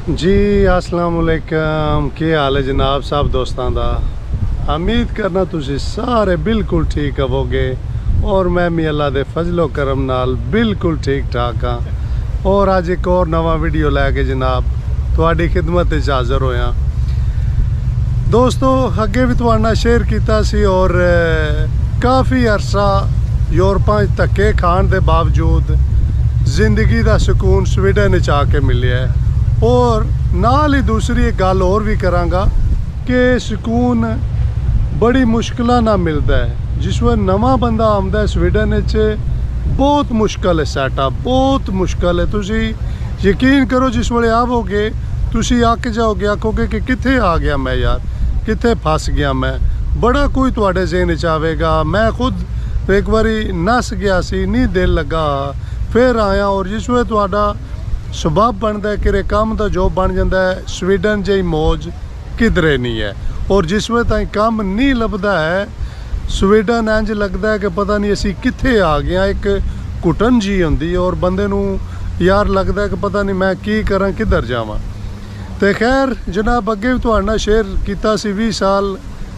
जी अस्सलाम वालेकुम, की हाल है जनाब सब दोस्तों का। उम्मीद करना तुसी सारे बिल्कुल ठीक होवोगे और मैं भी अल्लाह दे फजलो करम नाल बिल्कुल ठीक ठाक हाँ। और अज एक और नवा वीडियो लैके जनाब तुहाडी खिदमत च हाज़र होया। दोस्तों अगे भी तुहाडे नाल शेयर कीता सी और काफ़ी अरसा यूरोपां धक्के खाण दे बावजूद जिंदगी का सुकून स्वीडन च आके मिले है। और नाल ही दूसरी एक गल और भी करांगा कि सुकून बड़ी मुश्किल ना मिलता है। जिस वे नवा बंदा आंदा है स्वीडन बहुत मुश्किल है, सैटअप बहुत मुश्किल है। तुसी यकीन करो जिस वे आवोगे तुसी अक जाओगे, आखोगे कि कित्थे आ गया मैं यार, कित्थे फस गया मैं। बड़ा कोई तुहाडे ज़हन च आवेगा। मैं खुद एक बारी नस गया सी, नहीं दिल लगा, फिर आया। और जिस वे तुहाडा सुभाव बनता है कि काम का जॉब बन जाता है, स्वीडन जी मौज किधरे नहीं है। और जिस वे ताई काम नहीं लभदा है स्वीडन इंज लगता है कि पता नहीं असी कित्थे आ गए। एक घुटन जी होंदी और बंदे नू यार लगता है कि पता नहीं मैं की करा, किधर जावां। तो खैर जनाब अगे भी तुहाडे नाल शेयर कीता सी 20 साल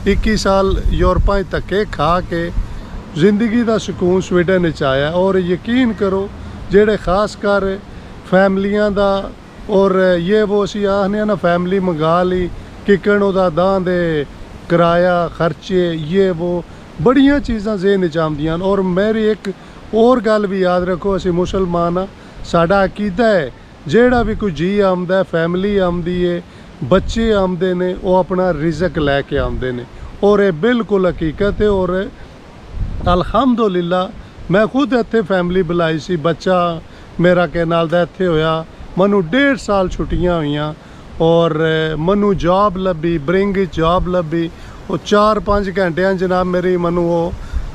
21 साल यूरोपां धक्के खा के जिंदगी का सुकून स्वीडन च आया। और यकीन करो जेड़े खास कर फैमिलियां दा और ये वो असी आखने ना फैमिली मंगा ली, किकन उदा दां दे किराया खर्चे ये वो बड़ियां चीज़ां ज़हन च आंदियां। और मेरी एक और गल भी याद रखो, असी मुसलमान हाँ, साडा अकीदा है जेड़ा भी कोई जी आमदा है, फैमिली आमदी है, बच्चे आमदे ने, वो अपना रिजक लैके आमदे ने। और ये बिल्कुल हकीकत है। और अल्हम्दुलिल्लाह मैं खुद इत्थे फैमिली बुलाई सी, बच्चा मेरा के नाल दा इत्थे होया, मनु 1.5 साल छुट्टियां हुईयां और मनु जॉब लभी, ब्रिंग जॉब लभी। और 4-5 घंटियां जनाब मेरी मनु वो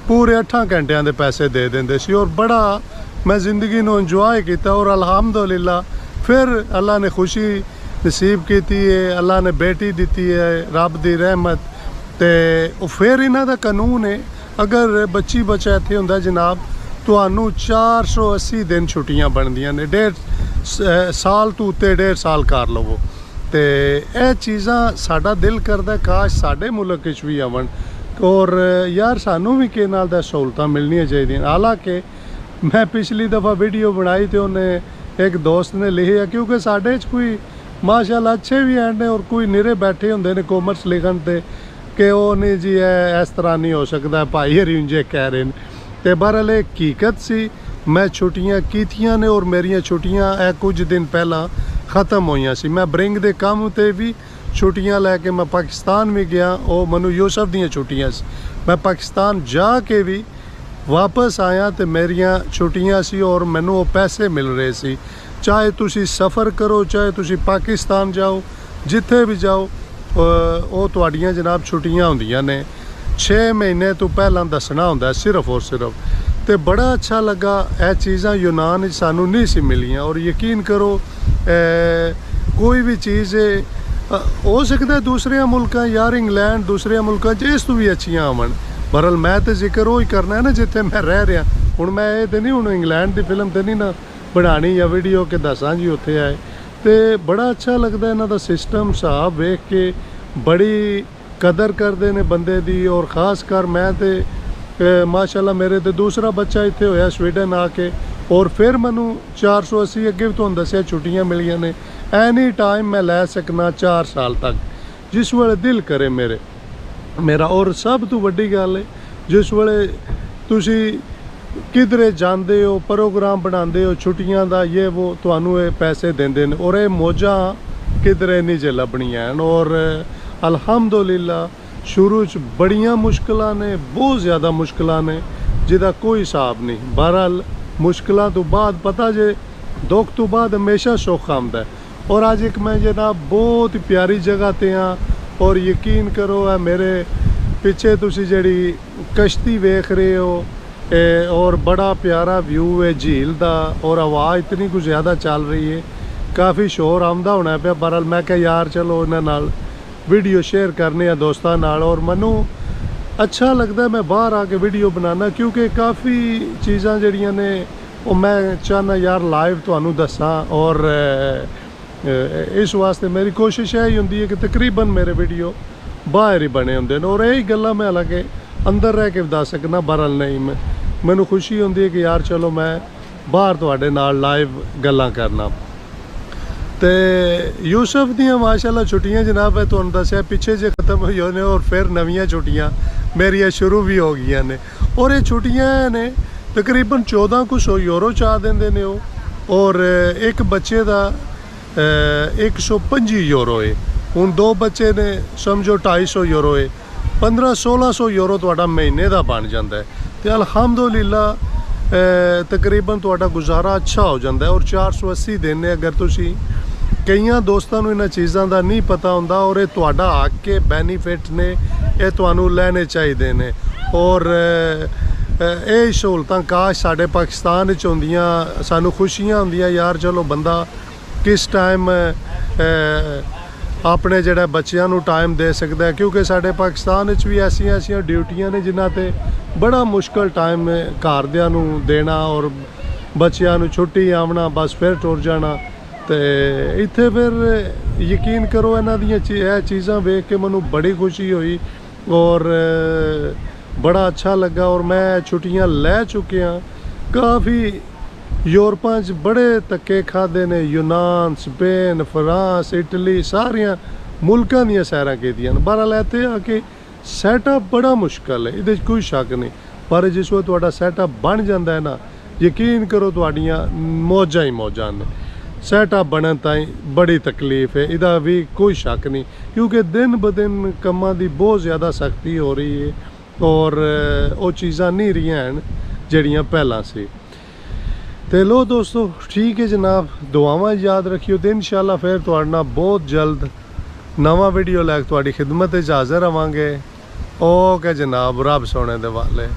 पूरे 8 घंटियां दे पैसे दे देंदे सी। और बड़ा मैं ज़िंदगी नू इंजॉय किया। और अल्हम्दुलिल्लाह फिर अल्लाह ने खुशी नसीब की है, अल्लाह ने बेटी दी है, रब दी रहमत। तो फिर इन्हां दा कानून है अगर बच्ची बच्चा इत्थे हुंदा जनाब तुहानू 480 दिन छुट्टियां बनदियां ने, 1.5 साल तो उत्ते 1.5 साल कर लवो। तो यह चीज़ां साडा दिल करदा काश साडे मुल्क च भी आवन। और यार सानू भी के नाल दा सहूलतां मिलनियां चाहिदियां। हालांकि मैं पिछली दफ़ा वीडियो बनाई तो उन्हें एक दोस्त ने लिखिया, क्योंकि साडे च कोई माशाअल्लाह अच्छे भी हैं और कोई निरे बैठे होंदे ने कॉमर्स लिखन ते कि वो नहीं जी इस तरह नहीं हो सकता, भाई हरी उंजे कह रहे हैं। तो बहरहाल हकीकत सी मैं छुट्टियां कीतियां ने और मेरिया छुट्टियां कुछ दिन पहला ख़त्म होइयां सी। मैं ब्रिंग दे काम ते भी छुट्टियां लैके मैं पाकिस्तान भी गया। और मनु यूसफ दियां छुट्टियां सी, मैं पाकिस्तान जाके भी वापस आया तो मेरिया छुट्टियां सी और मैनू वो पैसे मिल रहे सी। चाहे तुसी सफ़र करो, चाहे तुसी पाकिस्तान जाओ, जिथे भी जाओ वो तुहाडियां जनाब छुट्टियां होंदियां ने। 6 महीने तो पहला दसना होंदा सिर्फ और सिर्फ। तो बड़ा अच्छा लगा, यह चीज़ां यूनान सानू नहीं सी मिलियां। और यकीन करो कोई भी चीज़ हो सकता है दूसरे मुल्कों यार इंग्लैंड दूसरे मुल्कों इस तो भी अच्छियां आवन। बहरहाल मैं तो जिक्र वो ही करना है ना जिथे मैं रह रहा हूँ। मैं ये तो नहीं हूँ इंग्लैंड की फिल्म तो नहीं ना बनानी या वीडियो के दसा जी उत्थे आए। तो बड़ा अच्छा लगता इन्हां दा सिस्टम हिसाब वेख के, बड़ी कदर करते हैं बंदे दी। और ख़ास कर मैं तो माशाल्लाह मेरे तो दूसरा बच्चा इत्थे होया स्वीडन आके। और फिर मैनू 480 अगे भी तुहानू दस्सिया छुट्टियां मिलियां ने। एनी टाइम मैं लै सकना 4 साल तक जिस वेले दिल करे मेरा। और सब तो वड्डी गल है जिस वेले तुसी किधरे जाते हो, प्रोग्राम बनाते हो छुट्टियां दा ये वो, तुहानू ये पैसे देंदे ने। और ये मौजां किधरे नहीं जे लभनियां। और अल्हम्दुलिल्लाह शुरू च बड़ियां मुश्किलां ने, बहुत ज़्यादा मुश्किलां ने जिहदा कोई हिसाब नहीं। बहरहाल मुश्किलां तो बाद पता जे दुख तो बाद हमेशा सुख आंदा है। और अज एक मैं जनाब बहुत प्यारी जगह ते हाँ। और यकीन करो है मेरे पिछे तुसी जिहड़ी कश्ती वेख रहे हो और बड़ा प्यारा व्यू है झील दा। और आवाज़ इतनी कुछ ज़्यादा चल रही है, काफ़ी शोर आमदा होना पे। बहरहाल मैं क्या यार चलो इन्हां नाल वीडियो शेयर करने दोस्तों नाल। और मनु अच्छा लगता है मैं बाहर आके वीडियो बनाना, क्योंकि काफ़ी चीज़ां जड़ियां ने वो मैं चाहना यार लाइव तुहानू दसा। और इस वास्ते मेरी कोशिश यही होंदी है कि तकरीबन मेरे वीडियो बाहर ही बने होंगे और यही गल्लां मैं हालांकि अंदर रह के दस सकना बरल नहीं मैनू खुशी होंदी है कि यार चलो मैं बाहर तुहाडे नाल लाइव गल्लां करना। तो यूसुफ दियाँ माशाल्लाह छुट्टियां जनाब है तुहानू दस्सिया पिछे जे खत्म हुई ने और फिर नवीं छुट्टियां मेरिया शुरू भी हो गई ने और ये छुट्टियां ने तकरीबन 14 कुछ यूरो चाह देंगे ने और एक बच्चे का 125 यूरो है। हुण 2 बच्चे ने समझो 250 यूरो है 1500-1600 यूरो तुहाडा महीने का बन जाता है। तो अल्हम्दुलिल्लाह तकरीबन तुहाडा गुजारा अच्छा हो जाता है और 480 दिन ने अगर तुसी कई दोस्तों इन्हां चीज़ों का नहीं पता होंदा और ये तुहाडा हक के बेनीफिट ने ये तुहानू लैने चाहिए ने और ये सहूलतां काश साडे पाकिस्तान च होंदियां सानू खुशियां होंदियां यार चलो बंदा किस टाइम अपने जिहड़े बच्चों नू टाइम दे सकता है क्योंकि साडे पाकिस्तान च भी ऐसियां ड्यूटियां ने जिन्हां ते बड़ा मुश्किल टाइम घरदियां नू देना और बच्चों नू छुट्टी आवना बस फिर टुर जाना। तो इत्थे फिर यकीन करो इन्हां दियां चीज़ां वेख के मैनू बड़ी खुशी हुई और बड़ा अच्छा लगा और मैं छुट्टियां लै चुकिया काफ़ी यूरोपां च बड़े धक्के खादे ने यूनान स्पेन फ्रांस इटली सारिया मुल्कां दियां सैरां कीतियां न। बहरहाल इत्थे आके सैटअप बड़ा मुश्किल है इहदे कोई शक नहीं पर जिस वे तुहाडा सैटअप बन जाता है ना यकीन करो तुहाडियां मौजां ही मौजां ने। सैटअप बनन ताईं बड़ी तकलीफ है इहदा भी कोई शक नहीं क्योंकि दिन ब दिन कम्मां दी बहुत ज़्यादा सख्ती हो रही है और वो चीज़ां नहीं रही हैं जड़ियाँ पहला सी। तो लो दोस्तों ठीक है जनाब दुआवां याद रखियो तो इंशाल्लाह फिर तुहाडे नाल बहुत जल्द नवा वीडियो लैके तुहाडी खिदमत च हाज़र रवांगे। ओके जनाब रब सोने दे वाले।